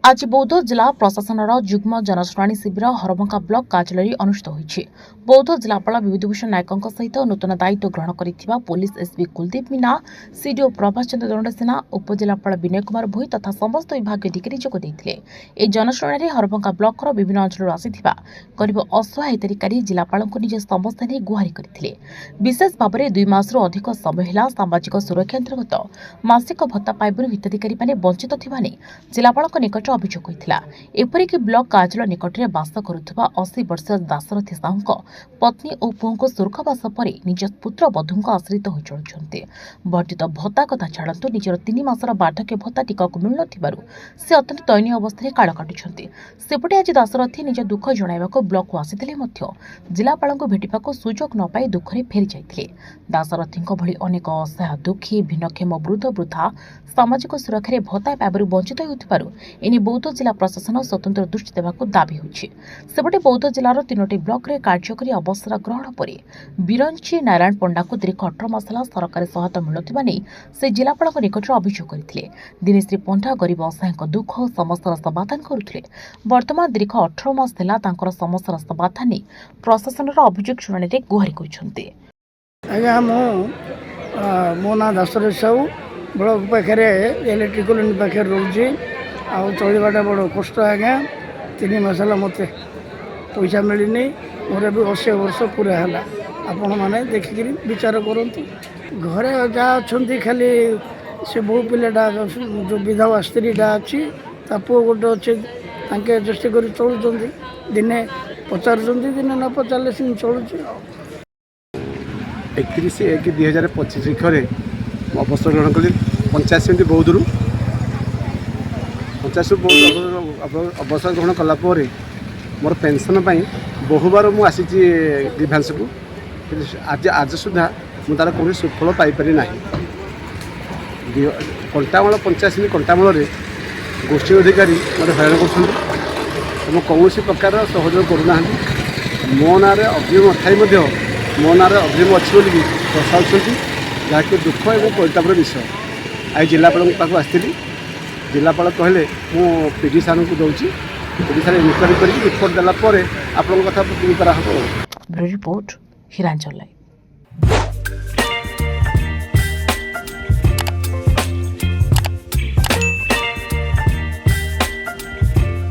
आज बौद्ध जिला प्रशासन जुग्म जनशुणाणी शिविर हरभंगा ब्लॉक कार्यालय अनुष्ठित होइछि। बौद्ध जिलापाल विभूतिभूषण नायक सहित नूतन दायित्व ग्रहण करिथिबा police SP Kuldeep Meena, CDO Prabhas Chandra Dandasena, उपजिलापाल विनय कुमार भोई तथा समस्त विभाग अधिकारी जोग देइथिले। ए जनशुणाणी हरभंगा ब्लॉकर विभिन्न अंचल आसिथिबा गरीब असहाय हिताधिकारी जिलापालଙ୍କୁ निज समस्या नै गुहारि करिथिले। विशेष भाव में 2 मासरू अधिक समय ହେଲା सामाजिक सुरक्षा अंतर्गत मासिक भत्ता पाइबारु हिताधिकारी माने वंचित थिबा नै जिलापालଙ୍କ निकट अभियोग होता। एपरिक ब्लॉक कार्यालय निकट में बास करुवा 80 वर्षीय दासरथी साहू पत्नी और पुओं को सुरक्षावास पर निज पुत्र बधू आश्रित हो चलुंट। वर्धित भत्ता कथा छाड़ू निजर 3 मासर बार्धक्य भत्ता टीकाक मिलु से अत्यंत दयनीय अवस्था काल काटुंट। सेपटे आज दासरथी निज दुख जणाइवाक ब्लॉक को आसिथिले मध्य जिलापाल भेटिबाक सुजोग न पाई दुखरे फेरी जाइथिले। दासरथी भली अनेक असहाय दुखी भिन्नक्षम वृद्ध वृद्धा सामाजिक सुरक्षा भत्ता पाइबारु वंचित होउथिबारु एने बौद्ध जिला प्रशासन स्वतंत्र दृष्टि देवाक दाबी होइछि। सेपटे बौद्ध जिलार 3टी ब्लॉक रे कार्यकारी अवसर ग्रहण पर बिरंची नारायण पंडा को दीर्घ 18 मास होला सरकारी सहायता मिलुथिबा नै से जिलापाल निकट अभियोग करथिले। दिने श्री पंडा गरीब असहायक दुख और समस्यार समाधान करुथिले। वर्तमान दीर्घ 18 मास होला तांकर समस्यार समाधान नै प्रशासन अभियोग शुणाणी रे गुहारि करिसंते। आज्ञा मो ना दासरथी साहू ब्लॉक पाखे इलेक्ट्रिकल पाखे रोचे चलवाटा बड़ कष्ट। आज्ञा 3 मास है मत पैसा मिलनी मोर भी 80 वर्ष पूरा है। आपण मैंने देखिक विचार करूँ घरे जहाँ अच्छा खाली से बो पाटा जो विधवा स्त्रीटा अच्छी पुओ गोटे अच्छे ताके एडजस्ट कर चलुँच। दिने पचार दिने न पचारे सी चलुँ। 31/1/2025 तारीख अवसर ग्रहण कली 85 मिनट बौद्धरू 50 अवसर ग्रहण कलापर मोर पेंशन बहुबार मुझे आसी ग्रीभांस को आज सुधा मुझे तार कौन सुफल पाईपारि ना। कंटामूल 85 कंटामूल गोष्ठी अधिकारी मत हैरान कर कौन प्रकार सहयोग करूना। मो ना अग्रिम थाई मो ना अग्रिम अच्छी बोली दर्शाऊँ जहाँकि दुख और परितापर विषय। आज जिलापाल पाक आसती जिलापाल कहले मु पीडी सार को दूसरी पीडी सार इनक्वारी कर रिपोर्ट देला आपन कथा बुझी पारा हम। रिपोर्ट हिरांचल।